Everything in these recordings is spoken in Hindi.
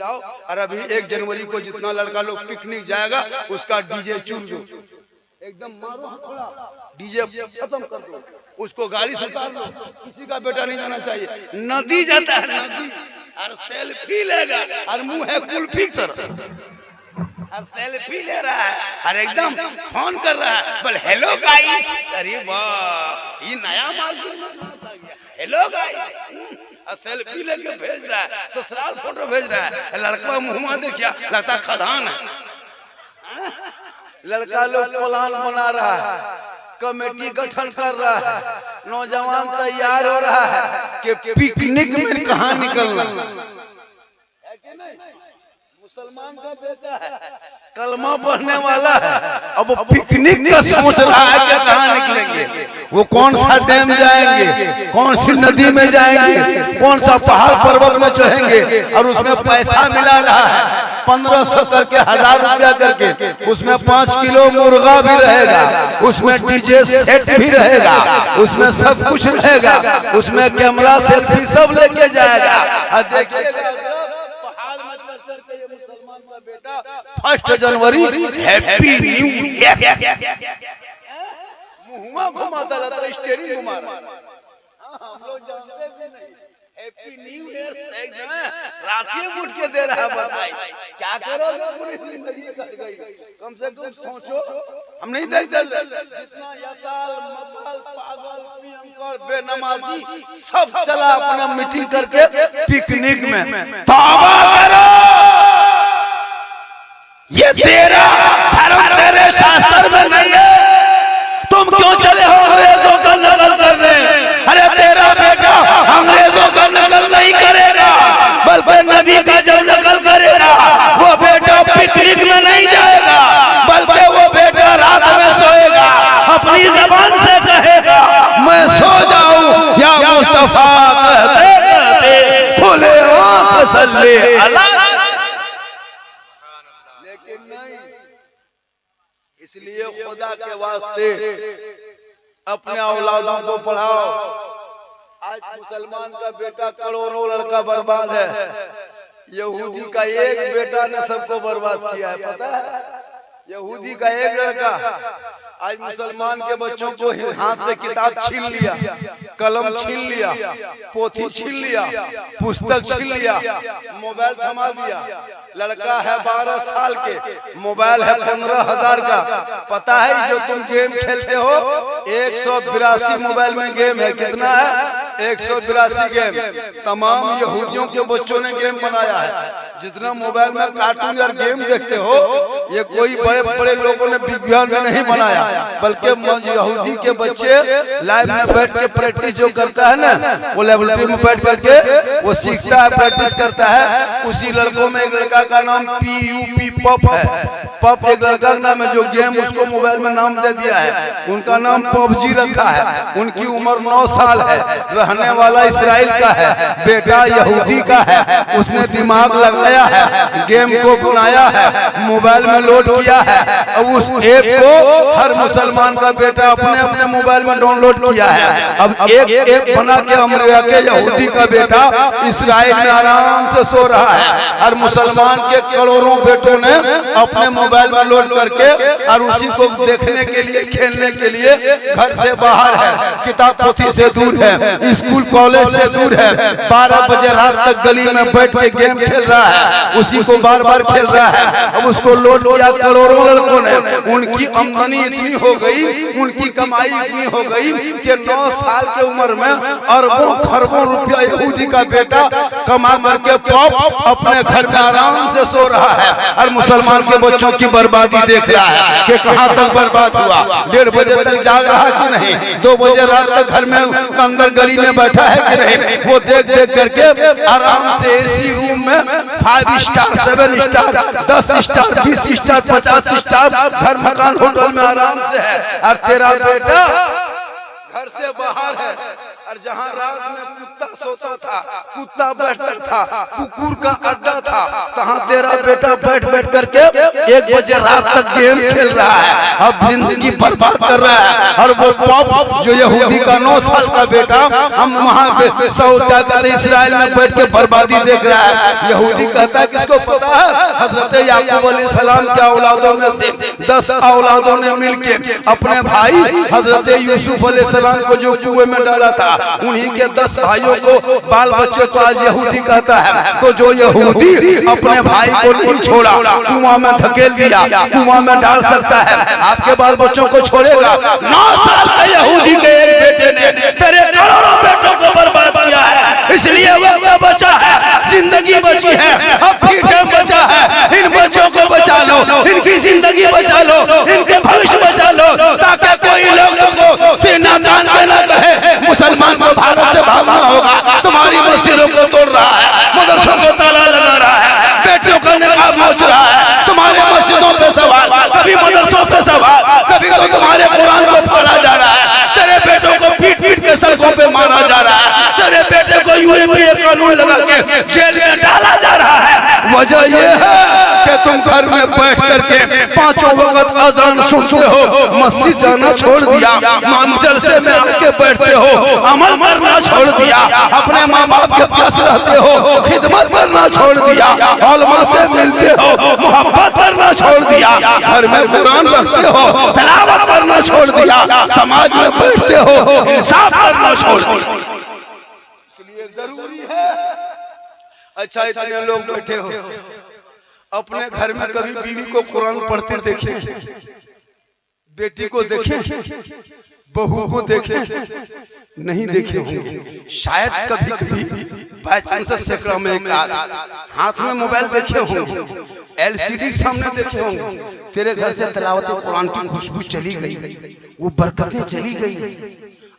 जाओ और अभी 1 जनवरी को जितना लड़का लोग पिकनिक जाएगा उसका डीजे चुन दो, एकदम मारो थोड़ा डीजे खत्म कर दो, उसको गाड़ी से उतार दो। किसी का बेटा नहीं जाना चाहिए, नदी जाता है नदी और सेल्फी लेगा और मुंह है कुल्फी की तरह और सेल्फी ले रहा है और एकदम फोन कर रहा है, बोल हेलो गाइस। अरे वाह, ये नया माल हेलो गाइस, सेल्फी लेके भेज रहा है, ससुराल फोटो भेज रहा है। लड़का मुंह देखिए लगता खदान है। लड़का लोग प्लान बना रहा है, कमेटी गठन कर रहा है, नौजवान तैयार हो रहा है कि पिकनिक में कहाँ निकलना है कि नहीं। मुसलमान का बेटा है, कलमा पढ़ने वाला है, अब वो पिकनिक का सोच रहा है कि कहाँ निकलेंगे, वो कौन सा डैम जाएंगे, कौन सी नदी में जाएंगे, कौन सा पहाड़ पर्वत में चढ़ेंगे। और उसमें पैसा मिला रहा है 1500 करके 1000 रुपया करके, उसमें 5 किलो मुर्गा भी रहेगा, उसमें डीजे सेट भी रहेगा, उसमें सब कुछ रहेगा, उसमें कैमरा सेल्फी सब लेके जाएगा। और देखिएगा 1 जनवरी हैप्पी न्यू ईयर मुंह घुमाता रहता, स्टीयरिंग घुमा रहा। हम लोग जानते भी नहीं हैप्पी न्यू ईयर रात ही उठ के दे रहा है बधाई। क्या करोगे, पूरी जिंदगी कट गई। कम से कम सोचो, हम नहीं देखते जितना यकाल मकाल पागल पियंकर बेनमाजी सब चला अपना मीटिंग करके पिकनिक में। तौबा करो, ये तेरा धर्म तेरे शास्त्र में नहीं है, तुम क्यों चले हो अंग्रेजों का नकल करने। अरे तेरा बेटा अंग्रेजों का नकल नहीं करेगा, बल्कि नबी का जब नकल करेगा वो बेटा पिकनिक में नहीं जाएगा, बल्कि वो बेटा रात में सोएगा, अपनी जबान से कहेगा मैं सो जाऊं या मुस्तफा कहते कहते खुले आंख सल्ले अला। इसलिए खुदा के वास्ते अपने औलादों को पढ़ाओ। आज मुसलमान का बेटा करोड़ों लड़का बर्बाद है, यहूदी का एक बेटा ने सबको बर्बाद किया है, पता है। यहूदी का एक लड़का आज मुसलमान के बच्चों को हाथ से किताब छीन लिया, कलम छीन लिया, पोथी छीन लिया, पुस्तक छीन लिया, मोबाइल थमा दिया। लड़का है 12 साल के, मोबाइल है 15,000 का। पता है जो तुम गेम खेलते हो 182 मोबाइल में गेम है, कितना है 182 गेम। तमाम यहूदियों के बच्चों ने गेम बनाया है। जितना मोबाइल में कार्टून और गेम देखते हो ये कोई बड़े बड़े लोगों ने विज्ञान में नहीं बनाया, बल्कि यहूदी के बच्चे लाइव में बैठ के प्रैक्टिस जो करता है ना, वो लेबोरेटरी में बैठ करके वो सीखता है, प्रैक्टिस करता है। उसी लड़कों में एक लड़का का नाम PUP पप है। पप एक लड़का का नाम है जो गेम उसको मोबाइल में नाम दे दिया है, उनका नाम PUBG रखा है। उनकी उम्र 9 साल है, रहने वाला इसराइल का है, बेटा यहूदी का है। उसने दिमाग लगाया है, गेम को बनाया है, मोबाइल में लोड किया है। अब उस ऐप को हर मुसलमान का बेटा अपने अपने मोबाइल में डाउनलोड किया है। अब एक ऐप बना के अमेरिका के यहूदी का बेटा इसराइल में आराम से सो रहा है, और मुसलमान के करोड़ों बेटों ने अपने मोबाइल में लोड करके और उसी को देखने के लिए, खेलने के लिए घर से बाहर है, किताब पोथी से दूर है, स्कूल कॉलेज से दूर है। 12 बजे रात तक गली में बैठ के गेम खेल रहा है, उसी को बार बार खेल रहा है। अब उसको लोड किया करोड़ों लड़कों ने। उनकी आमदनी इतनी हो गई, उनकी कमाई इतनी हो गई कि 9 साल की उम्र में अरबों खरबों रुपया यहूदी का बेटा कमा करके पॉप अपने घर में आराम से सो रहा है, और मुसलमान के बच्चों की बर्बादी देख रहा है कि कहां तक बर्बाद हुआ। 1:30 बजे तक जाग रहा कि नहीं, 2 बजे रात तक घर में अंदर गली में बैठा है कि नहीं। वो देख देख करके आराम से एसी रूम में 5 star 7 star 10 star 20 star 50 star घर मकान होटल में आराम से है। और तेरा बेटा घर से बाहर है, और जहाँ रात में कुत्ता सोता था, कुत्ता बैठता था, कुकुर का अड्डा था, तो कहाँ तेरा बेटा बैठ बैठ करके 1 बजे रात तक गेम खेल रहा है, अब जिंदगी बर्बाद कर रहा है। और वो पॉप जो यहूदी का 9 साल का बेटा हम वहाँ पे सऊदी इस्राइल में बैठ के बर्बादी देख रहा है। यहूदी कहता है किसको पता है, हजरत याकूब अलैहिस्सलाम के औलादों में से 10 औलादों ने मिलके अपने भाई हजरत यूसुफ अलैहिस्सलाम को जो कुएं में डाला था, उन्हीं के 10 भाइयों को बाल बच्चे को आज यहूदी कहता है। तो जो यहूदी अपने भाई को नहीं छोड़ा, कुआं में धकेल दिया, कुआं में डाल सकता है, आपके बाल बच्चों को छोड़ेगा? 9 साल के यहूदी के एक बेटे ने तेरे करोड़ों बेटों को बर्बाद किया है। इसलिए वक्त बचा है, जिंदगी बची है, अब भी टाइम बचा है। इन बच्चों को बचा लो, इनकी जिंदगी बचा लो, इनके भविष्य बचा लो, ताकि कोई लोगों को सीना तान के न कहे मुसलमान को भारत से भागना होगा। तुम्हारी मस्जिदों को तोड़ रहा है, मदरसों को ताला लगा रहा है, बेटियों का निकाब नोच रहा है। तुम्हारे मस्जिदों पे सवाल, कभी मदरसों पे सवाल, कभी तो तुम्हारे कुरान को फाड़ा जा रहा है, तेरे बेटों को पीट पीट के सड़कों पे मारा जा रहा है, तेरे बेटे को यूएपीए कानून लगा के जेल में डाला जा रहा है। वजह यह है कि तुम घर में बैठ करके 5 वक्त अजान सुनते हो, मस्जिद जाना छोड़ दिया, जलसे में आके बैठते हो, अमल करना छोड़ दिया, अपने माँ बाप के पास रहते हो, खिदमत करना छोड़ दिया, उलमा से मिलते हो, मोहब्बत करना छोड़ दिया, घर में कुरान रखते हो, तिलावत करना छोड़ दिया, समाज में बैठते हो, इंसाफ करना छोड़ दिया। इसलिए जरूरी है। अच्छा, इतने लोग बैठे हो, अपने घर में कभी बीवी को कुरान पढ़ते देखे? बेटी को देखे? बहू को देखे? नहीं देखे होंगे। शायद कभी कभी बाय चांस सैकड़ों में एक हाथ में मोबाइल देखे होंगे, एलसीडी सामने देखे होंगे। तेरे घर से तिलावत कुरान की खुशबू चली गई, वो बरकतें चली गई,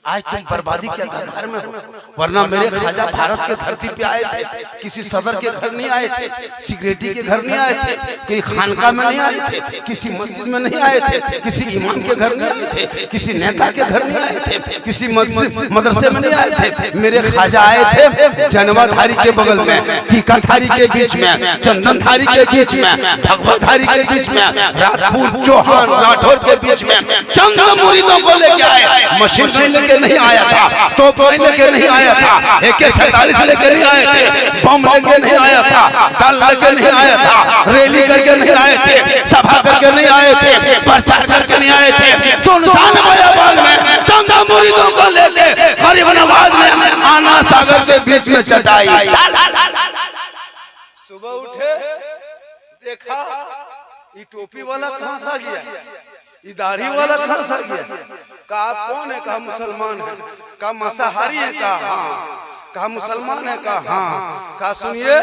आज तुम बर्बादी के घर में हो। वरना मेरे ख्वाजा भारत के धरती पे आए थे, किसी सदर के घर नहीं आए थे, सिगरेटी के घर नहीं आए थे, कहीं खानका में नहीं आए थे, किसी मस्जिद में नहीं आए थे, किसी इमाम के घर नहीं आए थे, किसी नेता के घर नहीं आए थे, किसी मदरसे में नहीं आए थे। मेरे ख्वाजा आए थे जनवाधारी के बगल में, टीकाधारी के बीच में, चंदनधारी के बीच में, भगवाधारी के बीच में, राजपूत चौहान राठौर के बीच में चंद मुरीदों को लेके आए। मशीन लेके नहीं आया था, तोप लेके नहीं आया था, AK-47 लेके नहीं आए थे, बम लेके नहीं आया था, ताल लेके नहीं आया था, रैली करके नहीं आए थे, सभा करके नहीं आए थे, प्रचार करके नहीं आए थे। सुनसान बयाबान में चंद मुरीदों को लेके गरीब नवाज में आना सागर के बीच में चटाई। सुबह उठे, देखा ये टोपी वाला कहां से आ गया, ये दाढ़ी वाला कहां से आ गया? कहा आप कौन है? कहा मुसलमान है। कहा मांसाहारी है? कहा हाँ। कहा मुसलमान है? कहा हाँ। कहा सुनिए,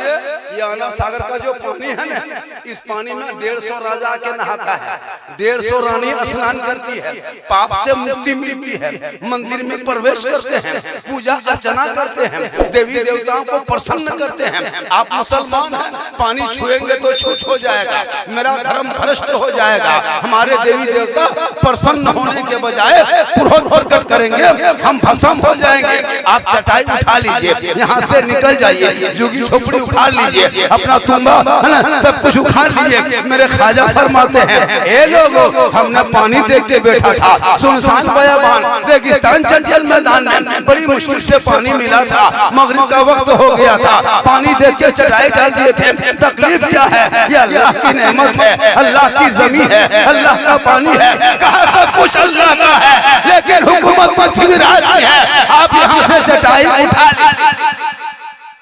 ये आना सागर का जो पानी है ना, इस पानी में 150 राजा के नहाता है, 150 रानी स्नान करती है, पाप से मुक्ति मिलती है, मंदिर में प्रवेश करते हैं, पूजा अर्चना करते हैं, देवी देवताओं को प्रसन्न करते हैं। आप मुसलमान हैं, पानी छुएंगे तो छूछ हो जाएगा, मेरा धर्म भ्रष्ट हो जाएगा, हमारे देवी देवता प्रसन्न होने के बजाय पुरोहित प्रकट करेंगे, हम भस्म हो जाएंगे। आप चटाई उठा लीजिए, यहाँ से निकल जाइए, झुग्गी झोपड़ी उखाड़ लीजिए, अपना तुम्बा है ना सब कुछ उखाड़ लीजिए। मेरे ख्वाजा फरमाते हैं, ए लोगो, हमने पानी देख के बैठा था, सुनसान बयाबान रेगिस्तान चंचल मैदान में, बड़ी मुश्किल से पानी मिला था, मगरिब का वक्त हो गया था, पानी देख के चटाई डाल दिए थे। तकलीफ क्या है? ये अल्लाह की नेमत है, अल्लाह की जमीन है, अल्लाह का पानी है। कहा सब कुछ अल्लाह का है, लेकिन हुकूमत पृथ्वीराज की है। आप यहाँ से चटाई उठा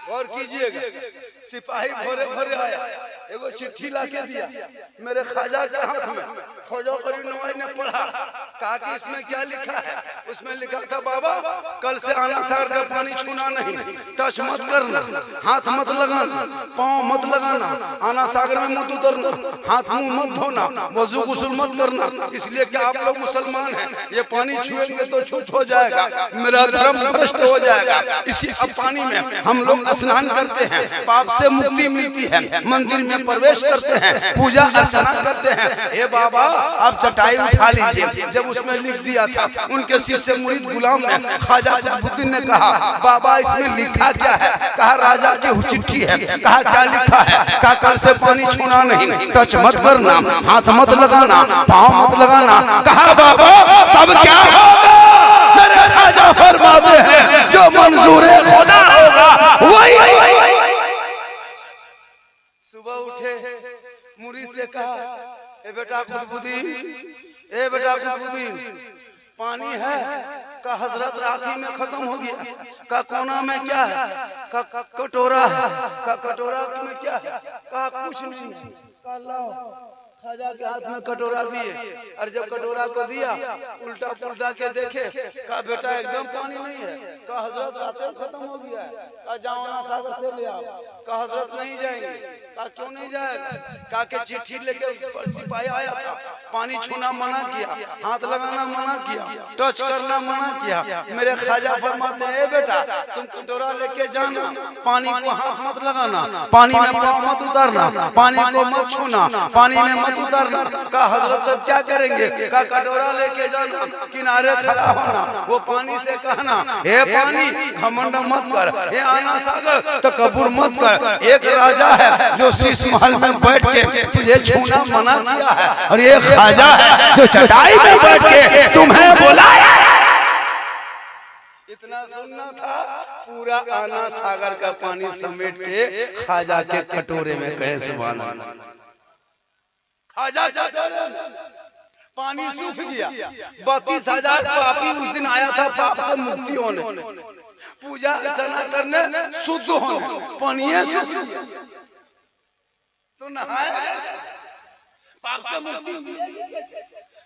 और कीजिएगा। सिपाही भोरे भोरे आया, एगो चिट्ठी लाके दिया मेरे ख्वाजा के हाथ में। ख्वाजा करीम नवाज ने पढ़ा, कहा कि इसमें क्या लिखा है? उसमें लिखा था, बाबा कल से आना सागर का पानी छूना नहीं, टच मत करना, हाथ मत लगाना, पाँव मत लगाना, आना सागर में मत उतरना, हाथ मुंह मत धोना, वजू गुस्ल मत करना, इसलिए कि आप लोग मुसलमान हैं, ये पानी छुएंगे तो छूछ हो जाएगा, मेरा धर्म भ्रष्ट हो जाएगा। इसी अब पानी में हम लोग स्नान करते हैं, पाप से मुक्ति मिलती है, मंदिर में में प्रवेश करते हैं, पूजा अर्चना करते हैं। ए बाबा आप चटाई उठा लीजिए। जब उसमें लिख दिया था, उनके शिष्य मुरीद गुलाम ने, ख्वाजा कुतुबुद्दीन ने कहा बाबा इसमें लिखा क्या है? कहा राजा की चिट्ठी है। कहा क्या लिखा है? कहा कल से पानी छूना नहीं, टच मत करना, हाथ मत लगाना, पाँव मत लगाना। कहा बाबा तब क्या होगा? मेरे राजा फरमाते हैं जो मंजूर खुदा होगा वही। सुबह उठे, मुरीद से कहा ए बेटा कुतुबुद्दीन, ए बेटा कुतुबुद्दीन पानी है? का हजरत रात ही में खत्म हो गया। का कोना में क्या है? का कटोरा है। का कटोरा में क्या है? कहा कुछ नहीं। का लाओ। ख्वाजा के हाथ में कटोरा दिए, और जब कटोरा को दिया उल्टा पुल्टा के देखे, कहा बेटा एकदम पानी नहीं है। कहा हजरत रात में खत्म हो गया है। कहा जाओ ना सागर से ले आओ। कहा हजरत नहीं जाएंगे। कहा क्यों नहीं जाएगा? कहा के चिट्ठी लेके सिपाही आया था, पानी छूना मना किया, हाथ लगाना मना किया, टच करना मना किया। मेरे ख्वाजा फरमाते हैं ए बेटा तुम कटोरा लेके जाना, पानी को हाथ मत लगाना, पानी में पाँव मत उतारना, पानी को मत छूना, पानी में मत उतारना। कहा हजरत तब क्या करेंगे? कहा कटोरा लेके जाना, किनारे खड़ा होना, वो पानी से कहना हे पानी घमंड मत कर, हे आना सागर तकब्बुर मत कर। एक राजा है जो शीश महल में बैठ के तुझे छूना मना किया है, और ये ख्वाजा है जो चटाई में बैठ के तुम्हें बुलाया। इतना सुनना था, पूरा आना सागर का पानी समेट के ख्वाजा के कटोरे में कहे सुभान अल्लाह। ख्वाजा पानी सूख गया। 32,000 पापी उस दिन आया था पाप से मुक्ति होने, पूजा अर्चना करने, शुद्ध होने, पानी सूख गया तो नहाए पाप से मुक्ति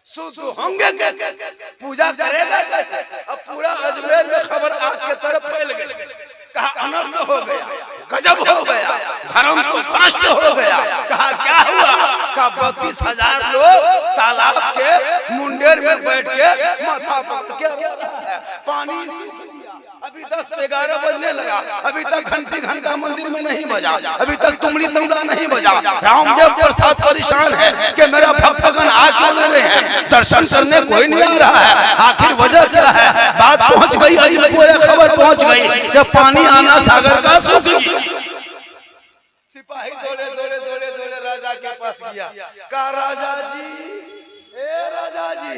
शुद्ध होंगे कैसे? पूजा करेगा कैसे? अब पूरा अजमेर में खबर आग के तरफ फैल गई। कहा अनर्थ हो गया, गजब हो गया, धर्म तो भ्रष्ट हो गया। कहा क्या हुआ? कहा 32,000 लोग तालाब के मुंडेर में बैठ के माथा पकड़ के पानी। अभी 10-11 बजने लगा, अभी तक घंटी घंटा मंदिर में नहीं बजा, अभी तक तुमड़ी तमड़ा नहीं बजा। रामदेव प्रसाद परेशान है कि मेरा भक्तगण आ क्यों नहीं रहे हैं, दर्शन करने कोई नहीं आ रहा है, आखिर वजह क्या है? बात पहुंच गई, पूरे खबर पहुंच गई कि पानी आना सागर का सूख गया। सिपाही दौड़े दौड़े दौड़े दौड़े राजा के पास गया। कहा राजा जी, ए राजा जी,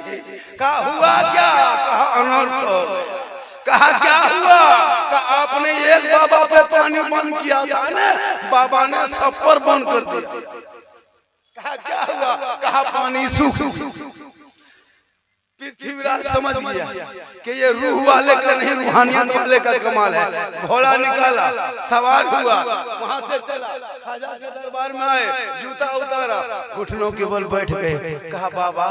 कहा हुआ क्या? कहा अनर्थ हो गया। कहा क्या हुआ? कहा आपने एक बाबा पे पानी बंद किया था ना, बाबा ने सब पर बंद कर दिया। कहा क्या हुआ? कहा पानी सूख। पृथ्वीराज समझ गया कि ये रूह वाले का नहीं रूहानियत वाले का कमाल है। घोड़ा निकाला, सवार हुआ, वहां से चला, ख्वाजा के दरबार में आए, जूता उतारा, घुटनों के बल बैठ गए। कहा बाबा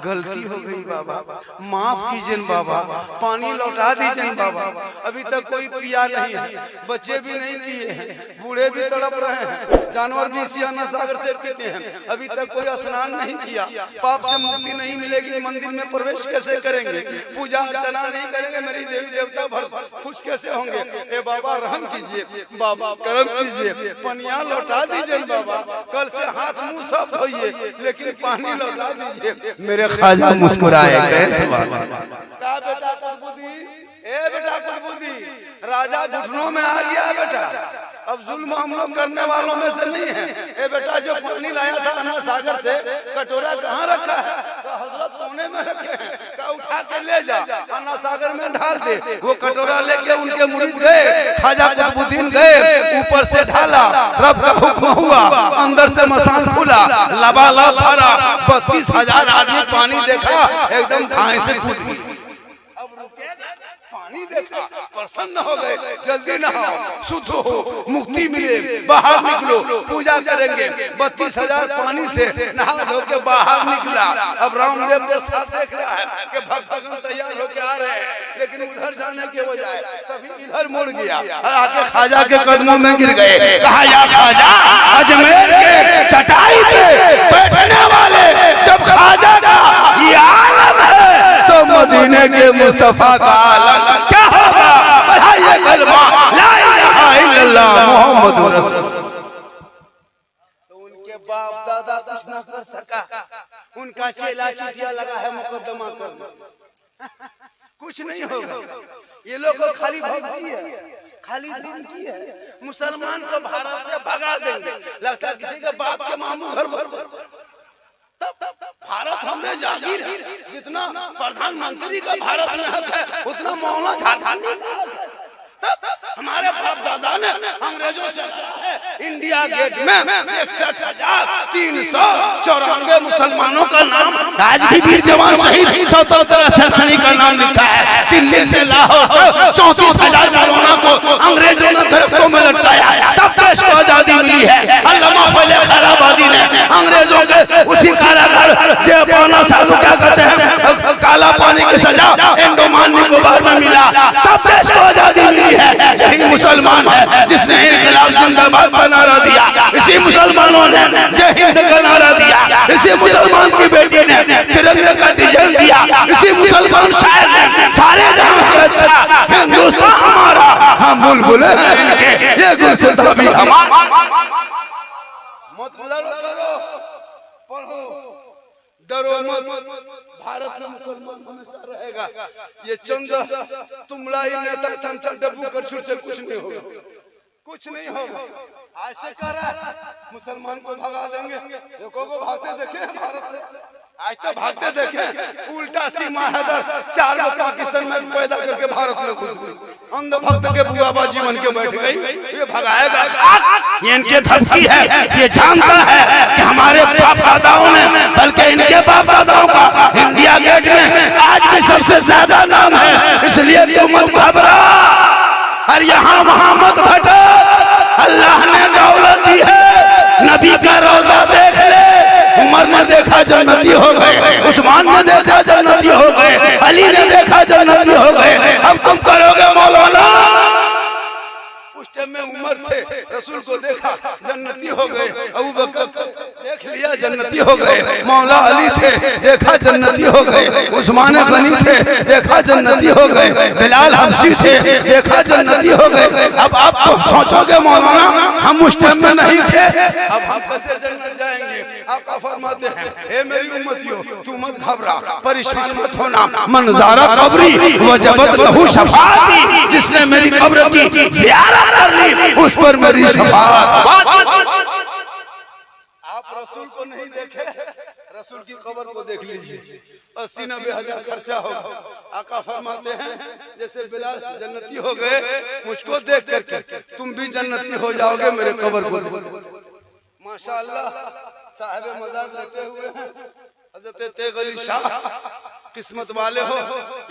गलती हो गई बाबा, माफ कीजिए बाबा, पानी लौटा दीजिए बाबा। अभी तक कोई पिया नहीं है, बच्चे भी नहीं पिए हैं, बूढ़े भी तड़प रहे हैं, जानवर भी इसी आना सागर से पीते हैं, अभी तक कोई स्नान नहीं किया, पाप से मुक्ति नहीं मिलेगी, मंदिर में प्रवेश कैसे करेंगे, पूजा अर्चना नहीं करेंगे, मेरी देवी देवता भर खुश कैसे होंगे? ए बाबा रहम कीजिए, बाबा करम कीजिए, पनिया लौटा दीजिए बाबा, कल से हाथ मुंह सब धोइए, लेकिन पानी लौटा दीजिए। मेरे ख्वाजा मुस्कुराए गए। का बेटा कुतुबुद्दीन, ए बेटा कुतुबुद्दीन, राजा घुटनों में आ गया बेटा, अब जुल्म हम लोग करने वालों में से नहीं है। ए बेटा जो पानी लाया था अन्ना सागर से, कटोरा कहाँ रखा है? तो हजरत कोने में रखे हैं। का उठा के ले जा, अन्ना सागर में ढाल दे। वो कटोरा लेके उनके मुरीद गए, ख्वाजा कुतुबुद्दीन गए, ऊपर से ढाला, रब का हुक्म हुआ, अंदर से मसान खुला, लबालब भरा, 32,000 आदमी पानी देखा, एकदम थाए से कूद गए। पानी देखा, प्रसन्न हो गए, जल्दी नहाओ, शुद्ध हो, मुक्ति मिले, बाहर निकलो, पूजा करेंगे। 32,000 पानी से नहा धो के बाहर निकला। अब रामदेव के साथ देख रहा है कि भक्तगण तैयार होके आ रहे हैं, लेकिन उधर जाने के बजाय सभी इधर मुड़ गया और आके ख्वाजा के कदमों में गिर गए। कहा या ख्वाजा, अजमेर के चटाई पे बैठने वाले जब ख्वाजा का ये आलम है तो मदीने के मुस्तफा का आलम क्या होगा? बढ़ाइए कलमा ला इलाहा इल्लल्लाह मुहम्मदुर रसूलुल्लाह। तो बाप दादा कुछ ना कर सका, उनका चेला चुटिया लगा है मुकदमा करना, कुछ नहीं होगा। ये लोग को खाली भक्ति है, खाली दिन की है। मुसलमान को भारत से भगा देंगे, लगता है किसी के बाप के मामू घर भर। तब भारत हमने जागीर है, जितना प्रधानमंत्री का भारत में हक है उतना मौलाना झाझा तब हमारे बाप दादा ने अंग्रेजों से इंडिया गेट में 61,394 मुसलमानों का नाम, आज भी वीर जवान शहीद 77 सैनिक का नाम लिखा है। दिल्ली से लाहौर 34,000 मौलाना को अंग्रेजों ने दरख्तों में लटकाया, तब देश को आजादी मिली है। अल्लामा पहले खैराबादी ने अंग्रेजों के उसी कारागार जयपाना साधु क्या कहते हैं काला पानी की सजा अंडमान निकोबार में मिला, तब देश को आजादी मिली है। यही मुसलमान है जिसने इनकलाब जिंदाबाद का नारा दिया, इसी मुसलमानों ने जय हिंद का नारा दिया, इसी मुसलमान की बेटी ने तिरंगे का डिजाइन दिया, इसी मुसलमान शायर ने सारे जहां से अच्छा हिंदुस्तान हमारा, हम बुलबुलें हैं इनके, ये गुलसिता भी हमारा। मत लड़ो करो पढ़ो डरो मत, भारत में मुसलमान हमेशा रहेगा। ये चंद तुमलाई नेता चमचम डब्बू करछुल से कुछ नहीं होगा, कुछ नहीं होगा। ऐसे कर मुसलमान को भगा देंगे, लोगों को भागते देखे भारत से, आज तो भागते देखे। उल्टा सीमा हैदर 4 को पाकिस्तान में पैदा करके भारत में घुस गई, अंध भक्त के बुआबाजी बन के बैठ गई। ये भगाएगा, ये इनके धमकी है, ये जानता है कि हमारे बाप दादाओं ने, बल्कि इनके बाप दादाओं का इंडिया गेट में आज भी सबसे ज्यादा नाम है, इसलिए तू मत घबरा और यहाँ वहाँ मत भटक। अल्लाह ने दौलत दी है, नबी का रोजा देख ले, उमर ने देखा जन्नती हो गए, उस्मान ने देखा जन्नती हो गए, अली ने देखा जन्नती हो गए, अब तुम करोगे मौलाना। उस टाइम में उमर थे, रसूल को देखा जन्नती हो गए, अबू बकर देख लिया जन्नती हो गए, मौला अली थे देखा जन्नती हो गए, उस्मान गनी थे देखा जन्नती हो गए, बिलाल हबशी थे देखा जन्नती हो गए। अब आप सोचोगे मौलाना हम उस टाइम में नहीं थे, अब हम कैसे जन्नत जाएंगे? आका फरमाते हैं ए मेरी उम्मतियों तू मत घबरा, परेशान मत होना, मनज़ारा कब्री वजबत लहू शफाअती, जिसने मेरी कब्र की ज़ियारत कर ली उस पर मेरी शफाअत। आप रसूल को नहीं देखे, रसूल की कब्र को देख लीजिए, 80-90 हजार खर्चा होगा। आका फरमाते हैं जैसे बिलाल जन्नती हो गए, मुझको देख करके तुम भी जन्नती हो जाओगे मेरे कब्र को। माशाअल्लाह साहिब मज़ार लेटे हुए हैं हज़रत तेग़ अली शाह, किस्मत वाले हो।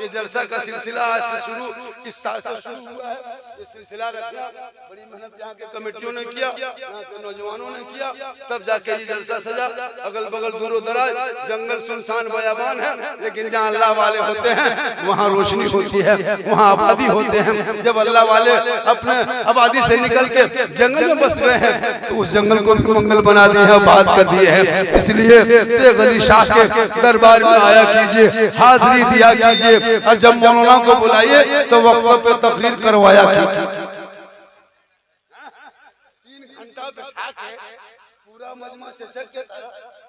ये जलसा का सिलसिला आज से शुरू, इस साल से शुरू हुआ है। ये सिलसिला रखना बड़ी मेहनत यहाँ के कमेटियों ने किया, यहाँ के नौजवानों ने किया, तब जाके ये जलसा सजा। अगल बगल दूरों दराज जंगल सुनसान बयाबान है, लेकिन जहाँ अल्लाह वाले होते हैं वहाँ रोशनी होती है, वहाँ आबादी होते हैं। जब अल्लाह वाले अपने आबादी से निकल के जंगल में बस गए हैं तो उस जंगल को भी मंगल बना दिए हैं, बात कर दिए हैं। इसलिए तेग़ अली शाह के दरबार में आया कीजिए, हाजिरी दिया कीजिए, और जब मौलाना को बुलाइए तो वक्त पे तकरीर करवाया कीजिए। 3 घंटा बिठा के पूरा मजमा चचक के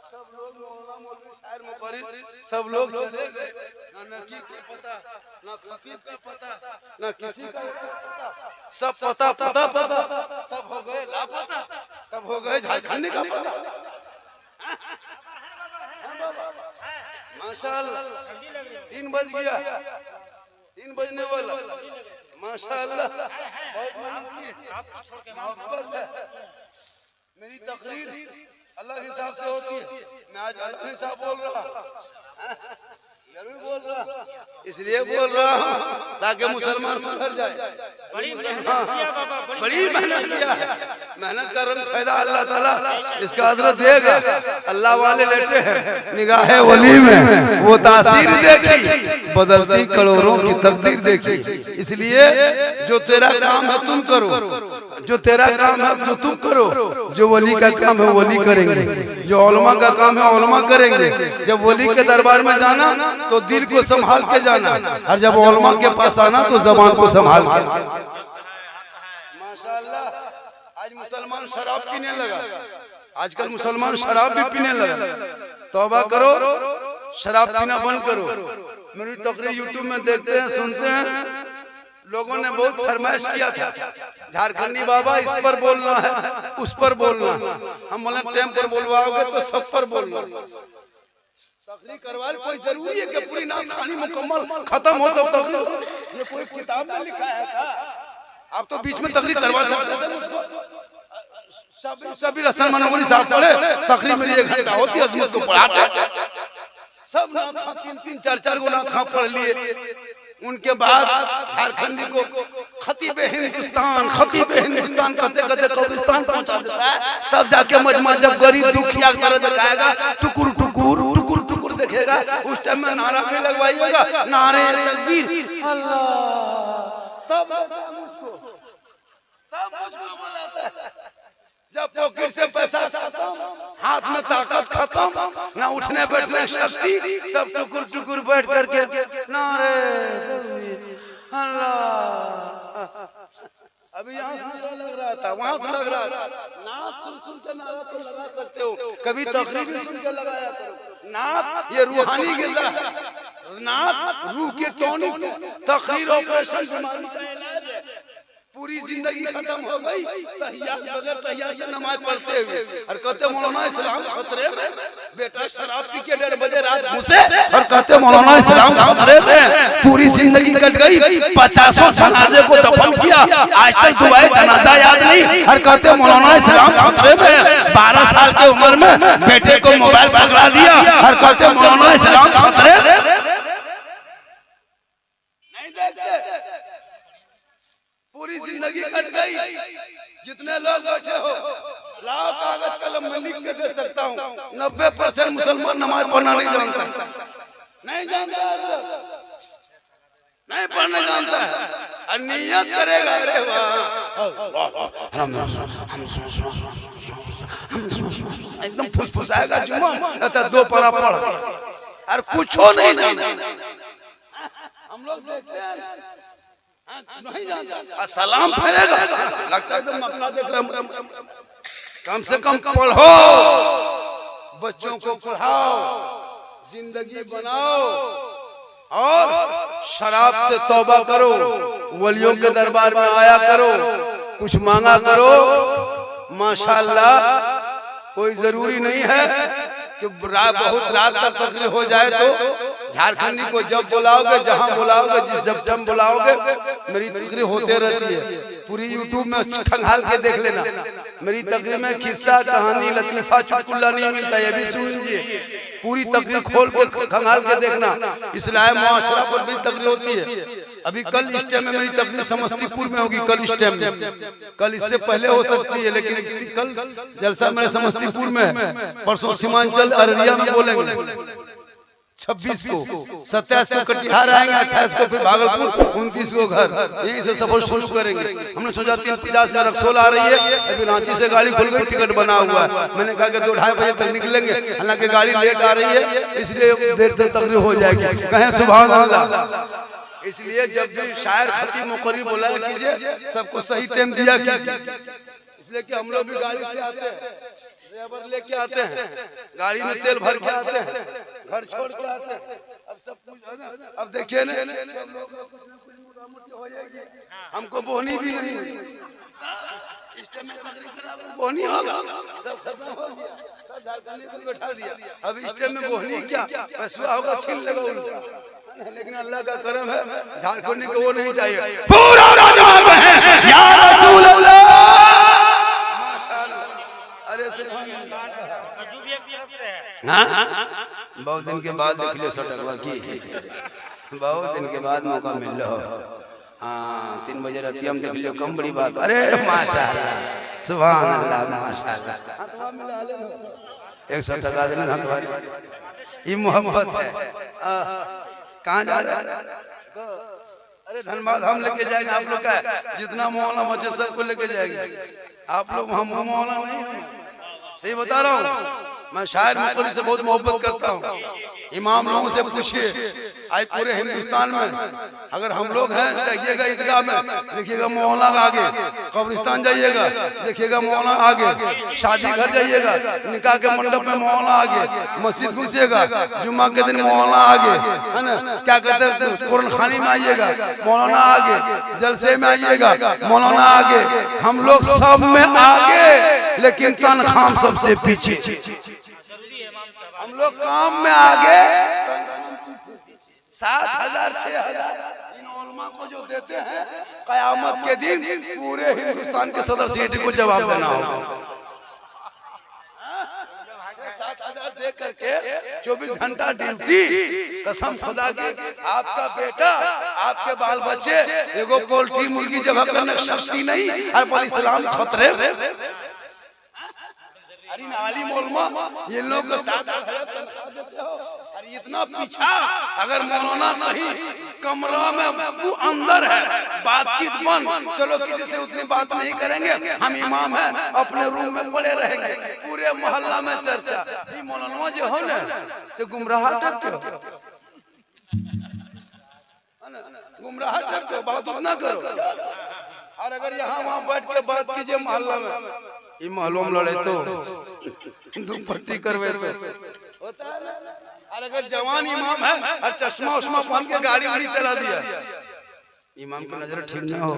सब लोग मौलाना मौलवी शायर मुकर्रिर सब लोग चले गए, ना नकीब का पता, ना खतीब का पता, ना किसी का पता, सब पता पता पता सब हो गए लापता, तब हो गए झारखंडी का पता। माशाअल्लाह 3 बज गया, 3 बजने वाला। माशाअल्लाह बहुत मोहब्बत है। मेरी तकरीर अलग हिसाब से होती है, मैं आज अलग हिसाब बोल रहा हूँ, जरूर बोल रहा, इसलिए बोल रहा हूँ ताकि मुसलमान सुधर जाए। बड़ी मेहनत किया है, मेहनत का रंग पैदा अल्लाह ताला इसका हजरत देगा। अल्लाह वाले लेटे हैं निगाहे वली में, वो तासीर देखी बदलती करोड़ों की तकदीर देखी। इसलिए जो तेरा काम है तुम करो, जो तेरा काम है जो तुम करो, जो वली का काम है वली करेंगे, जो उलमा का काम है उलमा करेंगे। जब वली के दरबार में जाना तो दिल को संभाल के जाना, और जब उलमा के पास आना तो जबान को संभाल के। माशाअल्लाह आज मुसलमान शराब पीने लगा, आजकल मुसलमान शराब भी पीने लगा। तौबा करो, शराब पीना बंद करो। मेरी तकरीर यूट्यूब में देखते हैं, सुनते हैं, लोगों ने बहुत फरमाइश किया था, झारखंडी बाबा इस पर बोलना है, उस पर बोलना है। हम बोले टाइम पर बोलवाओगे तो सब पर बोलना। तकरीर करवा कोई जरूरी है कि पूरी नात खानी मुकम्मल खत्म हो तो तकरीर? ये कोई किताब में लिखा है क्या? आप तो बीच में तकरीर करवा सकते थे मुझको। शबीर हसन मनोवरी साहब पढ़े, तकरीर मेरी 1 घंटा होती, अजमत को पढ़ाते। सब नात 3-3, 4-4 गो नात पढ़ लिए। उनके बाद झारखंडी को खतीब हिंदुस्तान कहते कहते कब्रिस्तान पहुंचा देता है। तब जाके मजमा जब गरीब दुखिया की तरह दिखाएगा, टुकुर टुकुर टुकुर टुकुर देखेगा, उस टाइम में नारा भी लगवाइएगा, नारे तकबीर अल्लाह। तब मुझको बुलाता है। जब पॉकेट से पैसा हाथ में ताकत खत्म, ना उठने बैठने शक्ति, तब टुकुर टुकुर बैठ करके नारे अल्लाह। अभी यहाँ से नारा लग रहा था, वहां से लग रहा था। नात सुन के नारा तो लगा सकते हो, कभी तकरीर भी सुन के लगाया करो। नात ये रूहानी गिज़ा है, नात रूह की टॉनिक। तकरीर ऑपरेशन बीमारी का इलाज है। पूरी जिंदगी खत्म हो गई तहियात बगैर तहियात से नमाज पढ़ते हुए, और कहते मौलाना इस्लाम खतरे में। बेटा शराब पी के 1:30 बजे रात घुसे और कहते मौलाना इस्लाम खतरे में। पूरी जिंदगी कट गई, 50 जनाजे को दफन किया, आज तक दुआए जनाजा याद नहीं, और कहते मौलाना इस्लाम खतरे में। 12 साल की उम्र में बेटे को मोबाइल पकड़ा दिया और कहते मौलाना इस्लाम खतरे में। नहीं देखते, पूरी जिंदगी कट गई। जितने लोग बैठे हो, लाओ कागज कलम में लिख के दे सकता हूँ। 90% मुसलमान नमाज पढ़ना नहीं जानता, नहीं जानता है, नहीं पढ़ने जानता है। और नियत करेगा, अरे एकदम फुसफुसाएगा, जुम्मा रहता 2 पारा पढ़ और कुछ नहीं जानता। हम लोग देखते हैं नहीं जानता, सलाम फेरेगा, लगता है तुम अपना देख रहे। कम से कम पढ़ो, बच्चों को पढ़ाओ, जिंदगी बनाओ, और शराब से तौबा करो, वलियों के दरबार में आया करो, कुछ मांगा करो। माशाअल्लाह, कोई जरूरी नहीं है कि बहुत रात तक तकरीर हो जाए। तो झारखंडी को जब बुलाओगे, जहां बुलाओगे, जब बुलाओगे, मेरी तकरीर होते रहती है। पूरी यूट्यूब में खंगाल के देख लेना। मेरी तकरीर में किस्सा, कहानी, लतीफा, चुटकुला नहीं मिलता, ये भी सुन लीजिए। पूरी तकरीर खोल के खंगाल के देखना। इस्लाह मुआशरा पर भी तकरीर होती है। अभी कल इस टाइम में मेरी तकरीर समस्तीपुर में होगी, कल इस टाइम में। कल इससे पहले हो सकती है, लेकिन कल जलसा मेरे समस्तीपुर में है। परसों सीमांचल अररिया में बोलेंगे, 26 को, 27 को कटिहार आएंगे, 28 को फिर भागलपुर, 29 को घर। यहीं से सफर शुरू करेंगे। हमने सोचा 3:50 में रक्सौल आ रही है, अभी रांची से गाड़ी खुल गई, टिकट बना हुआ है। मैंने कहा कि 2-2:30 बजे तक निकलेंगे, हालांकि गाड़ी लेट आ रही है, इसलिए देर तक तकरीर हो जाएगी। कहें सुभान अल्लाह। इसलिए जब भी शायर खतीब मुकर्रिर बोला कीजिए, सबको सही टाइम दिया कीजिए। इसलिए कि हम लोग भी गाड़ी से आते हैं, ड्राइवर लेके आते हैं, गाड़ी में तेल भर के आते हैं, घर छोड़ के आते हैं। अब सब कुछ है ना, अब देखिए ना, सब लोग कुछ ना कुछ मोटामोटी हो जाएगी। हमको बोनी भी नहीं हुई, इस टाइम में तकरीर करा बोनी होगा, सब खत्म हो गया, सब झारखंडी को बैठा दिया। अब इस टाइम में बोनी क्या, पैसा होगा छीन लेगा उनका। लेकिन अल्लाह का करम है, झारखंडी को वो नहीं चाहिए। पूरा राजमार्ग है या रसूल अल्लाह, माशाअल्लाह। अरे सुभान अल्लाह, अजूबिया की तरफ से है। हां, बहुत दिन के बाद देख लियो सटकवा की, बहुत दिन के बाद मौका मिल रहा। हां, 3 बजे रात हम देख लियो, कम बड़ी बात। अरे माशाअल्लाह, सुभान अल्लाह, माशाअल्लाह। हाथवा मिला ले, 100 टका देना हाथवा, ये मोहब्बत है। कहाँ जा रहा है? अरे धनबाद हम लेके जाएंगे, आप लोग का जितना मोहल्ला बचे सबको लेके जाएंगे। आप लोग हम मोहल्ला नहीं है, सही बता रहा हूँ। मैं शायर मुकर्रिर से बहुत मोहब्बत करता हूँ। इमाम लोगों से पूछिए, आज पूरे हिंदुस्तान में अगर हम लोग हैं, जाइएगा ईदगाह में देखिएगा मोहल्ला आगे, कब्रिस्तान जाइएगा देखिएगा मोहल्ला आगे, शादी घर जाइएगा निकाह के मंडप में मोहल्ला आगे, मस्जिद घुसिएगा जुम्मा के दिन मोहल्ला आगे, है ना, क्या कहते हैं, कुरान खानी में आइएगा मौलाना आगे, जलसे में आइएगा मौलाना आगे, हम लोग सब में आगे, लेकिन तनख्वाह सबसे पीछे। हम लोग काम में आगे, 7,000 6,000 इन उलमा को जो देते हैं, कयामत के दिन पूरे हिंदुस्तान के सदर सीट को जवाब देना होगा। 7,000 दे करके 24 घंटा ड्यूटी, कसम खुदा की आपका बेटा आपके बाल बच्चे एगो पोल्ट्री मुर्गी जब करने की शक्ति नहीं, और इस्लाम खतरे आलिम उलमा ये लोग को 7,000 तनख्वाह देते हो, और इतना पीछा अगर मौलाना कहीं कमरा में वो अंदर है, बातचीत बंद, चलो किसी से उतनी बात नहीं करेंगे, हम इमाम हैं अपने रूम में पड़े रहेंगे, पूरे मोहल्ला में चर्चा, ये मौलाना जो हो ना से गुमराह टाइप के हो, गुमराह टाइप के बात ना करो। और अगर यहाँ वहाँ बैठ के बात कीजिए मोहल्ला में, ये मालूम लड़े तो दुपट्टी करवे तो होता है ना। और अगर जवान इमाम है और चश्मा उश्मा पहन के गाड़ी वाड़ी चला दिया, इमाम की नजर ठीक ना हो,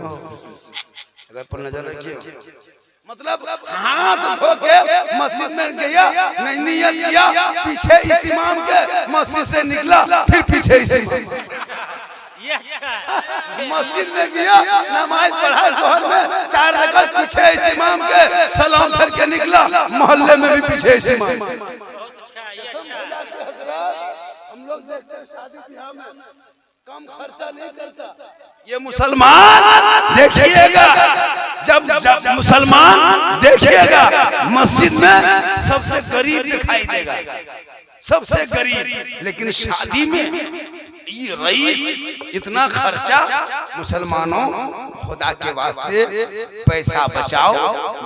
अगर पर नजर रखिए, मतलब हाथ धो के मस्जिद में गया, नहीं नियत किया, पीछे इस इमाम के मस्जिद से निकला, फिर पीछे इस इमाम मस्जिद में गया, नमाज पढ़ा जोहर में 4 रकात, पीछे इस इमाम के सलाम फिर के निकला, मोहल्ले में भी पीछे इस इमाम। हम लोग देखते हैं शादी ब्याह में कम खर्चा नहीं करता, ये मुसलमान देखिएगा, जब मुसलमान देखिएगा मस्जिद में सबसे गरीब दिखाई देगा, सबसे गरीब, लेकिन शादी में ये रईस इतना खर्चा। मुसलमानों खुदा के वास्ते पैसा बचाओ,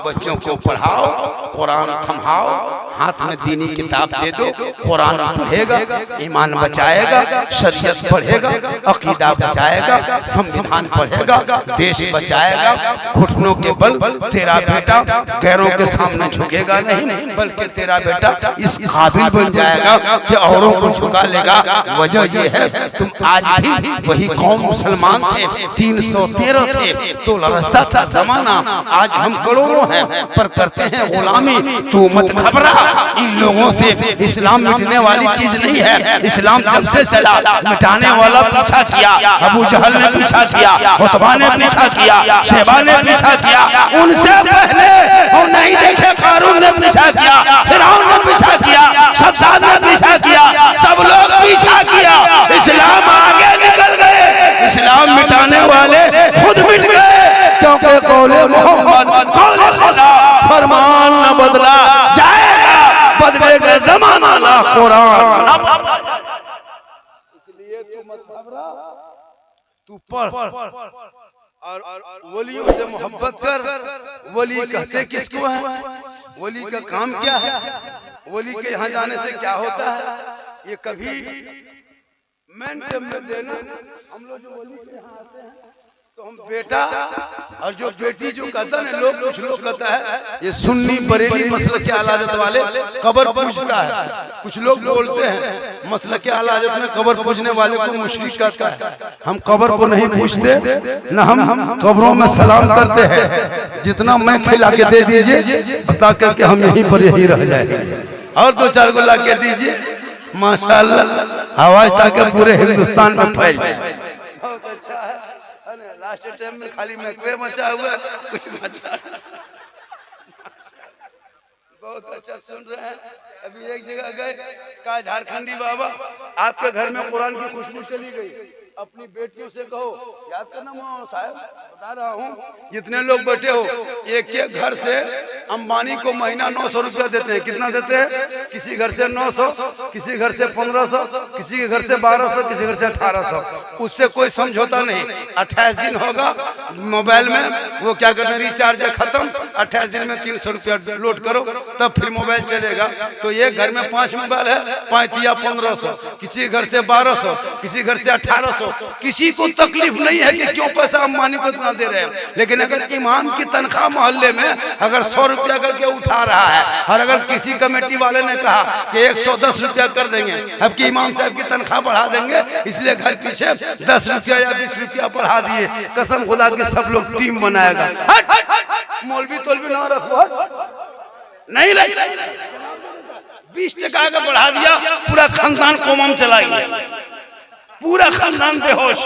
बच्चों को पढ़ाओ, कुरान थमाओ, हाथ में दीनी किताब दे दो, कुरान पढ़ेगा ईमान बचाएगा, शरीयत पढ़ेगा अकीदा बचाएगा, संविधान पढ़ेगा देश बचाएगा। घुटनों के बल तेरा बेटा गैरों के सामने झुकेगा नहीं, बल्कि तेरा बेटा इस काबिल बन जाएगा कि औरों को झुका लेगा। वजह ये है तुम आज भी वही कौम मुसलमान थे, 313 थे तो लड़ता था जमाना, आज हम करोड़ों हैं पर करते हैं गुलामी। तू मत घबरा इन लोगों से, इस्लाम मिटने वाली चीज नहीं है। इस्लाम जब से चला मिटाने वाला पीछा किया, अबू जहल ने पीछा किया, उतबा ने पीछा किया, शेबा ने पीछा किया, उनसे पहले और नहीं देखे कारून ने पीछा किया, फिरौन ने पीछा किया, शद्दाद ने पीछा किया, सब लोग पीछा किया, इस्लाम आगे निकल गए। इस्लाम मिटाने वाले खुद मिट गए, क्योंकि कौले मोहम्मद कौले खुदा, फरमान न बदला जाएगा, बदलेगा जमाना ना कुरान। इसलिए तू मत घबरा, तू पढ़ और वलियों से मोहब्बत कर। वली कहते किसको है, वली का काम क्या है, वली के यहाँ जाने से क्या होता है, ये कभी मेन टाइम में देना। हम लोग जो वली के यहाँ आते हैं तो हम बेटा और जो बेटी जो कहता है लोग, कुछ लोग कहता है ये सुन्नी बरेली मसलक के आलाजत वाले कब्र पूजता है, कुछ लोग बोलते हैं मसलक के आलाजत में कब्र पूजने वाले को मुशरिक कहता है। हम कब्र को नहीं पूजते, न हम कब्रों में सलाम करते हैं। जितना मैं खिला के दे दीजिए बता करके हम यहीं पर यही रह जाएंगे, और 2-4 गो ला के दीजिए माशाअल्लाह, आवाज ताकि पूरे हिंदुस्तान में फैल जाए। बहुत अच्छा है, लास्ट टाइम में खाली महकवे मचा हुआ, कुछ मचा। बहुत अच्छा सुन रहे हैं। अभी एक जगह गए, कहा झारखंडी बाबा आपके घर में कुरान की खुशबू चली गई। अपनी बेटियों से कहो, याद करना मौलाना साहब बता रहा हूँ, जितने लोग बैठे हो एक एक घर से अंबानी को महीना 900 रुपया देते हैं। कितना देते हैं? किसी घर से 900, किसी घर से 1500, किसी के घर से 1200, किसी घर से 1800। उससे कोई समझौता नहीं। 28 दिन होगा मोबाइल में, वो क्या कहते हैं, रिचार्ज है खत्म, 28 दिन में 300 रुपया लोड करो तब फिर मोबाइल चलेगा। तो एक घर में 5 मोबाइल है, 5 या 1500, किसी घर से 1200, किसी घर से 1800। किसी को तकलीफ नहीं है कि क्यों पैसा अंबानी को इतना दे रहे हैं। लेकिन अगर इमाम की तनख्वाह मोहल्ले में अगर 100 रुपया करके उठा रहा है और अगर किसी कमेटी वाले ने कहा कि 110 रुपया कर देंगे, अब की इमाम साहब की तनख्वाह बढ़ा देंगे, इसलिए घर पीछे 10 रुपया या 20 रुपया बढ़ा दिए। कसम खुदा के सब लोग टीम बनाएगा। मौलवी तोलवी ना रखो, नहीं 20 टका का बढ़ा दिया, पूरा खानदान कोमम चला गया, पूरा खानदान बेहोश।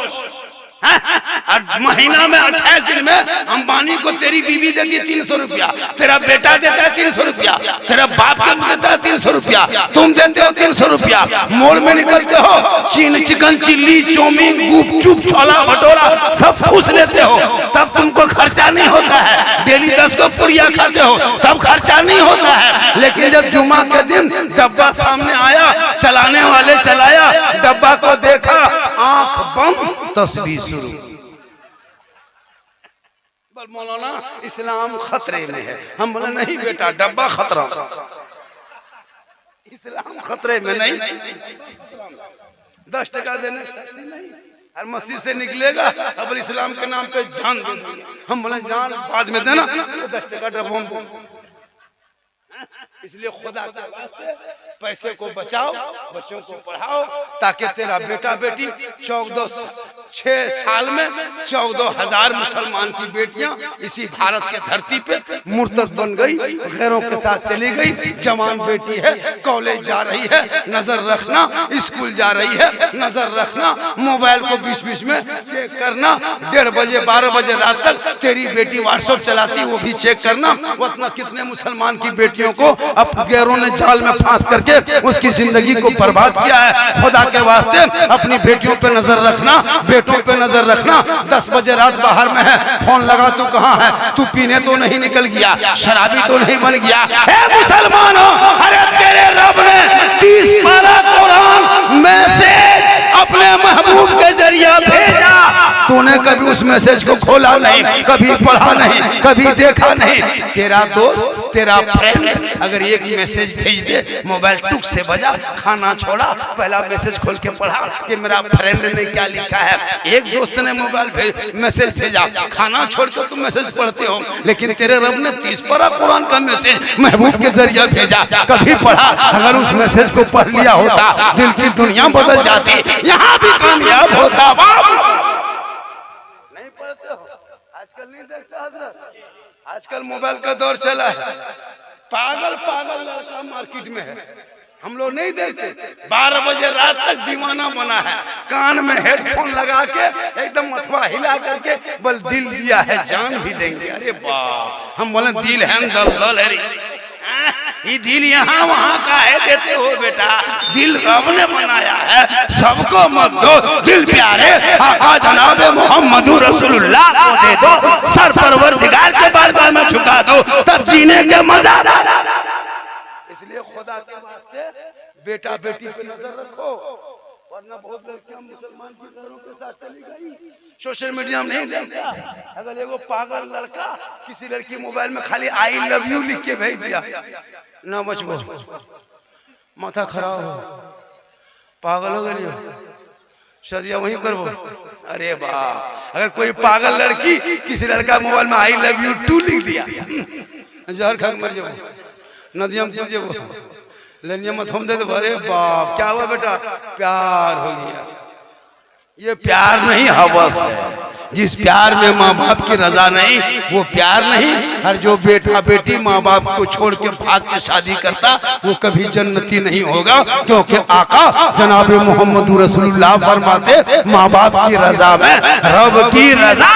और महीना में 28 दिन में अंबानी को तेरी बीवी देती है 300 रुपया, तेरा बेटा देता है 300 रुपया, तेरा बाप देता है 300 रुपया, तुम देते हो 300 रुपया। मॉल में निकलते हो, चिकन चिल्ली, चाउमीन, गुपचुप, छोला भटूरा सब ठूस लेते हो, तब तुमको खर्चा नहीं होता है। डेली 10 को पुड़िया खाते हो, तब खर्चा नहीं होता है। लेकिन जब जुमा के दिन डब्बा सामने आया, चलाने वाले चलाया, डब्बा को देखा, आंख बंद, तस्वीर शुरू। मौलाना इस्लाम खतरे में है। हम बोले नहीं बेटा, डब्बा खतरा, इस्लाम खतरे में नहीं। 10 टका देने हर मस्जिद से निकलेगा, अब इस्लाम के नाम पे जान दे। हम बोले जान बाद में देना, 10 टका डब्बा। इसलिए खुदा के वास्ते पैसे को बचाओ, बच्चों को पढ़ाओ, ताकि तेरा बेटा बेटी 6 साल में 14,000 मुसलमान की बेटियां इसी भारत के धरती पे मुर्तद बन गई, गैरों के साथ चली गई। जवान बेटी है, कॉलेज जा रही है, नजर रखना, स्कूल जा रही है, नजर रखना, मोबाइल को बीच में चेक करना। 1:30 बजे 12 बजे रात तक तेरी बेटी व्हाट्सएप चलाती, वो भी चेक करना। वतना कितने मुसलमान की बेटियों को अब गैरों ने जाल में फांस करके उसकी जिंदगी को बर्बाद किया है। खुदा के वास्ते अपनी बेटियों पे नजर रखना, बेटों पे नजर रखना। 10 बजे रात बाहर में है, फोन लगा, तू कहाँ है? तू पीने तो नहीं निकल गया, शराबी तो नहीं बन गया? मुसलमानों, अरे तेरे रब ने 30 पारा कुरान में से अपने महबूब के जरिए भेजा, तूने कभी उस मैसेज को खोला नहीं, कभी पढ़ा नहीं, कभी देखा नहीं। तेरा दोस्त, तेरा फ्रेंड अगर एक मैसेज भेज दे, मोबाइल टुक से बजा, खाना छोड़ा, पहला मैसेज खोल के पढ़ा कि मेरा फ्रेंड ने क्या लिखा है। एक दोस्त ने मोबाइल मैसेज भेजा, खाना छोड़ के तुम मैसेज पढ़ते हो, लेकिन तेरे रब ने 30 पारा कुरान का मैसेज महबूब के जरिए भेजा, कभी पढ़ा? अगर उस मैसेज को पढ़ लिया होता, दिल की दुनिया बदल जाती, यहाँ भी कामयाब होता। नहीं पढ़ते हो, आजकल नहीं देखते हजरत, आजकल मोबाइल का दौर चला है। पागल लड़का मार्केट में है, हम लोग नहीं देखते। 12 बजे रात तक दीवाना बना है, कान में हेडफोन लगा के एकदम मथवा हिला करके बोल दिल दिया है, जान भी देंगे। अरे बाप, हम बोले दिल है दल है, ये दिल यहाँ वहाँ का है देते हो बेटा? दिल रब ने बनाया है, सबको मत दो, दिल प्यारे आका जनाब मोहम्मद रसूलुल्लाह को दे दो, सर परवरदिगार के बारगाह में झुका दो, तब जीने के मजा। इसलिए खुदा के वास्ते बेटा बेटी पे नजर रखो, वरना बहुत लड़कियां मुसलमान की घरों के साथ चली गई। सोशल मीडिया में नहीं देखता, अगर एगो पागल लड़का किसी लड़की मोबाइल में खाली आई लव यू लिख के भेज दिया, ना बचबो, माथा खराब हो, पागल हो गई, शादियां वहीं करबो। अरे वाह, अगर कोई पागल लड़की किसी लड़का मोबाइल में आई लव यू 2 लिख दिया, जहर खा के मर जाओ, नदियां में कूद जाओ, लेनिया मत हम दे दो। अरे बाप, क्या हुआ बेटा? प्यार हो गया। ये प्यार नहीं, हवस है। जिस प्यार में माँ बाप की रजा नहीं, वो प्यार नहीं। और जो बेटा बेटी माँ बाप को छोड़ के भाग के शादी करता, वो कभी जन्नती नहीं होगा, क्योंकि आका जनाब मोहम्मद रसूलुल्लाह फरमाते, माँ बाप की रजा में रब की रजा।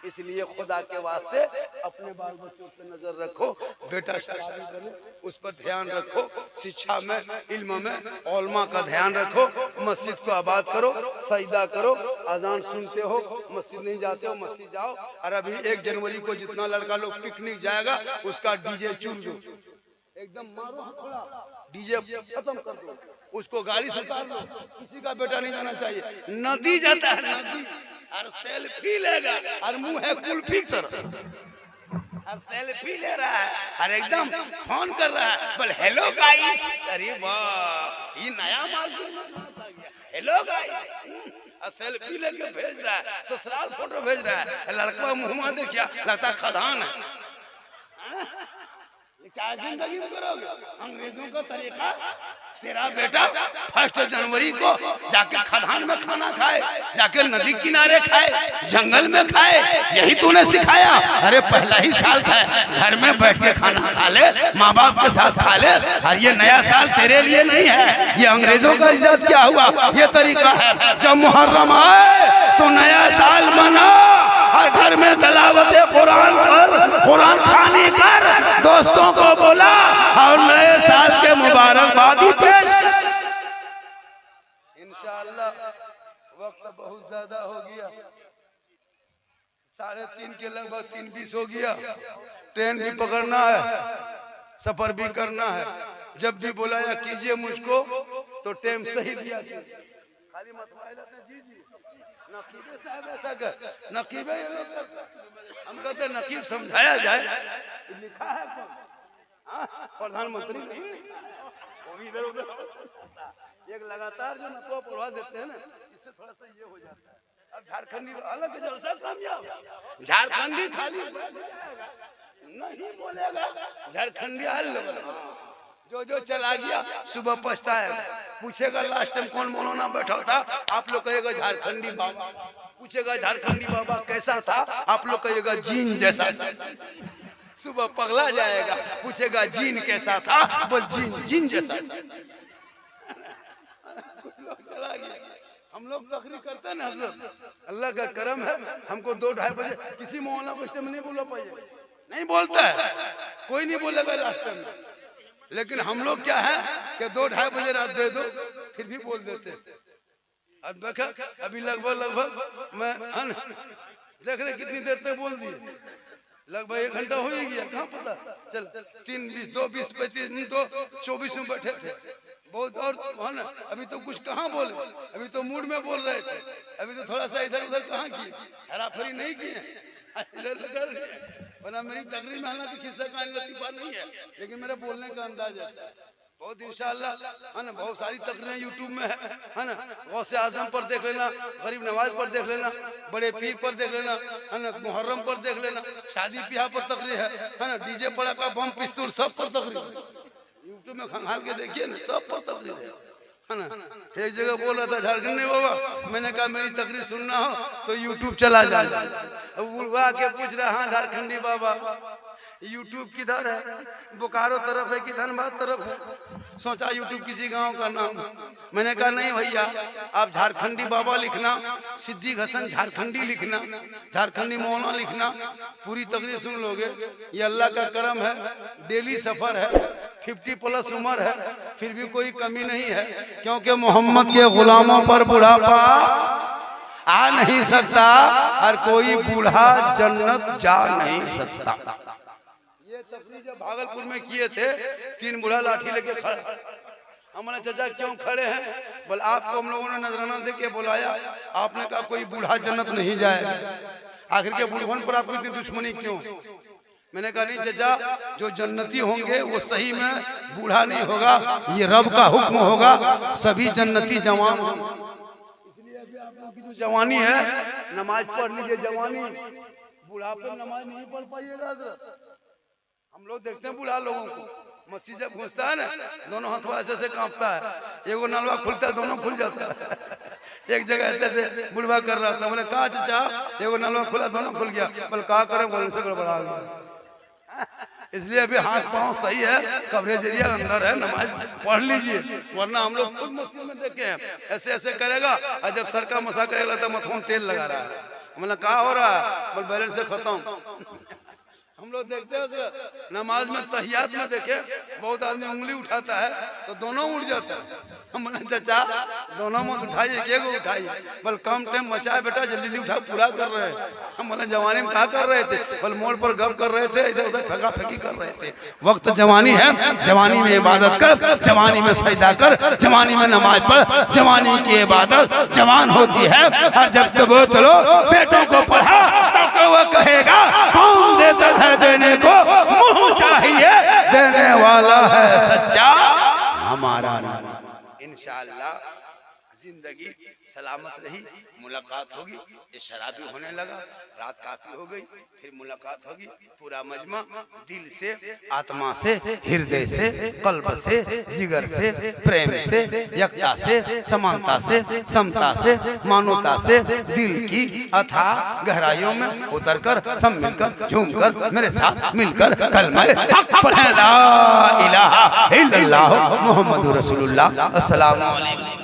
इसलिए खुदा के वास्ते अपने अपने बाल बच्चों पे नजर रखो, बेटा शराबी बने उस पर ध्यान रखो, शिक्षा में, इल्म में, औलमा का ध्यान रखो, मस्जिद को आबाद करो, सजदा करो, अजान सुनते हो, मस्जिद नहीं जाते हो, मस्जिद जाओ। और अभी 1 जनवरी को जितना लड़का लोग पिकनिक जाएगा उसका डीजे चुन दो, एकदम मारो हथौड़ा, डीजे खत्म कर दो, उसको गाड़ी से उतार दो। किसी का बेटा नहीं जाना चाहिए। नदी जाता है नदी और सेल्फी लेगा और मुंह है कुल्फी की तरह और सेल्फी ले रहा है और एकदम फोन कर रहा है, बोल हेलो गाइस। अरे वाह, ये नया माल हेलो गाइस और सेल्फी लेके भेज रहा है, ससुराल फोटो भेज रहा है। लड़का मुंह में देखिए लगता खदान है। क्या जिंदगी में करोगे? अंग्रेजों का तरीका। तेरा बेटा 1 जनवरी को जाके खदान में खाना खाए, जाके नदी किनारे खाए, जंगल में खाए, यही तूने सिखाया? अरे पहला ही साल था, घर में बैठ के खाना खा ले, माँ बाप के साथ खा ले। और ये नया साल तेरे लिए नहीं है, ये अंग्रेजों का इज्जत क्या हुआ? ये तरीका है, जब मुहर्रम आए तो नया साल मना और घर में तलावत कुरान कर, कुरान खानी कर, दोस्तों को बोला और नए साल के मुबारकबादी पेश कर। इंशाअल्लाह वक्त बहुत ज्यादा हो गया, 3:30 के लगभग 3:20 हो गया। ट्रेन भी पकड़ना है, सफर भी करना है। जब भी बुलाया कीजिए मुझको तो टाइम सही दिया, खाली मत जी जी नकीबे साहब ऐसा कर, नकीबे हम कहते नकीब समझाया जाए, लिखा है कौन? प्रधानमंत्री वो भी इधर उधर एक लगातार जो नतवा पढ़वा देते हैं ना, इससे थोड़ा सा ये हो जाता है। अब झारखंडी अलग जलसा कामयाब, झारखंडी खाली नहीं बोलेगा, झारखंडी हल जो चला गया सुबह पछताएगा, पूछेगा लास्ट टाइम कौन मौलाना बैठा था, आप लोग कहेगा झारखंडी बाबा, पूछेगा झारखंडी बाबा कैसा था, आप लोग कहेगा जीन जैसा। सुबह पगला जाएगा, पूछेगा जीन कैसा था, बोल जीन जैसा। चला गया। हम लोग तकरीर करते हैं ना हजरत, अल्लाह का करम है, हमको 2-2:30 बजे किसी मौलाना को नहीं बोला पाइए, नहीं बोलता है कोई, नहीं बोलेगा लास्ट टाइम में। लेकिन हम लोग क्या है कि 2-2:30 बजे रात दे दो फिर भी बोल देते। अब देखा अभी लगभग मैं देख रहे कितनी देर तक बोल दिए, लगभग 1 घंटा हो ही गया, कहाँ पता चल 3:20 2:20 35 2:24 में बैठे थे बहुत। और है ना, अभी तो कुछ कहाँ बोले, अभी तो मूड में बोल रहे थे, अभी तो थोड़ा सा इधर उधर कहाँ किए, हराफरी नहीं किए, इधर लगा। वरना मेरी तकरीर में हालांकि किस्सा का लतीफा नहीं है, लेकिन मेरा बोलने का अंदाज ऐसा है बहुत। इंशाअल्लाह है ना, बहुत सारी तकरीरें यूट्यूब में है ना, गौसे आजम पर देख लेना, गरीब नवाज पर देख लेना, बड़े पीर पर देख लेना, है ना, मुहर्रम पर देख लेना, शादी ब्याह पर तकरीर है ना, डीजे पड़ाका बम पिस्तौल सब पर तकरीर यूट्यूब में खंगाल के देखिए ना, सब पर तकरीर है ना। एक जगह बोल रहा था झारखंडी बाबा, मैंने कहा मेरी तकरीर सुनना हो तो यूट्यूब चला जाए। अब बुढ़वा के पूछ रहा, हाँ झारखंडी बाबा यूट्यूब किधर है, बोकारो तरफ है कि धनबाद तरफ है? सोचा यूट्यूब किसी गांव का नाम। मैंने कहा नहीं भैया, आप झारखंडी बाबा लिखना, सिद्दीक हसन झारखंडी लिखना, झारखंडी मौलाना लिखना, पूरी तकरीर सुन लोगे। ये अल्लाह का करम है, डेली सफर है, 50+ उम्र है, फिर भी कोई कमी नहीं है, क्योंकि मोहम्मद के गुलामों पर बुढ़ापा आ नहीं सकता और कोई बूढ़ा जन्नत जा नहीं सकता। ये तकरीर जब भागलपुर में किए थे, 3 बूढ़ा लाठी लेके खड़ा। हमारे चाचा क्यों खड़े हैं? बोल आपको हम लोगों ने नजराना दे के बुलाया, आपने कहा कोई बूढ़ा जन्नत नहीं जाएगा, आखिर के बूढ़पन पर आपको इतनी दुश्मनी क्यों? मैंने कहा नहीं चाचा, जो जन्नती होंगे वो सही में बूढ़ा नहीं होगा, ये रब का हुक्म होगा, सभी जन्नती जवान। इसलिए अभी आप लोगों की जो जवानी है, नमाज पढ़ लीजिए। जवानी बुढ़ापे में नमाज नहीं पढ़ पाइएगा हजरत। हम लोग देखते हैं बूढ़ा लोगों को, मस्जिद जब घुसता है ना, दोनों हाथों ऐसे कांपता है, एगो नलवा खुलता है दोनों खुल जाता है। एक जगह ऐसे बुढ़वा कर रहा था, बोले कहा चाचा, एगो नलवा खुला दोनों खुल गया, बोले कहा करें, बोले से गड़बड़ा गया। इसलिए अभी हाथ पांव सही है, कवरेज एरिया अंदर है, नमाज पढ़ लीजिए, वरना हम लोग खुद मस्जिद में देखे हैं ऐसे ऐसे करेगा, और जब सर का मसा करेगा तो मथुन तेल लगा रहा है। मैंने कहा हो रहा है, बोल बैलेंस से खत्म। हम लोग देखते हैं उसका नमाज में तहियात में देखे बहुत आदमी उंगली उठाता है तो दोनों उठ जाता है। हम बोले चाचा दोनों मत उठाइए, एक उठाइए। बोल कम टाइम बचा है बेटा, जल्दी जल्दी उठा, पूरा कर रहे हैं। हम बोले जवानी में क्या कर रहे थे? बोल मोड़ पर गप कर रहे थे, इधर उधर फेंका फेंकी कर रहे थे। वक्त जवानी है, जवानी में इबादत कर, जवानी में सजदा कर, जवानी में नमाज पढ़, जवानी की इबादत जवान होती है। और जब जब चलो बेटों को पढ़ा तो वो कहेगा कौन देता है देने को, मुंह चाहिए देने वाला है सच्चा हमारा नाम। इंशाअल्लाह जिंदगी सलामत रही, मुलाकात होगी। ये शराबी होने लगा, रात काफी हो गई, फिर मुलाकात होगी। पूरा मजमा दिल से, आत्मा से, हृदय से, कल्ब से, जिगर से, प्रेम से, एकता से, समानता से, समता से, मानवता से दिल की अथाह गहराइयों में उतरकर सब मिलकर झूमकर मेरे साथ मिलकर कलमा हक पढ़े ला इलाहा इल्लल्लाह मुहम्मदुर रसूलुल्लाह। अस्सलाम वालेकुम।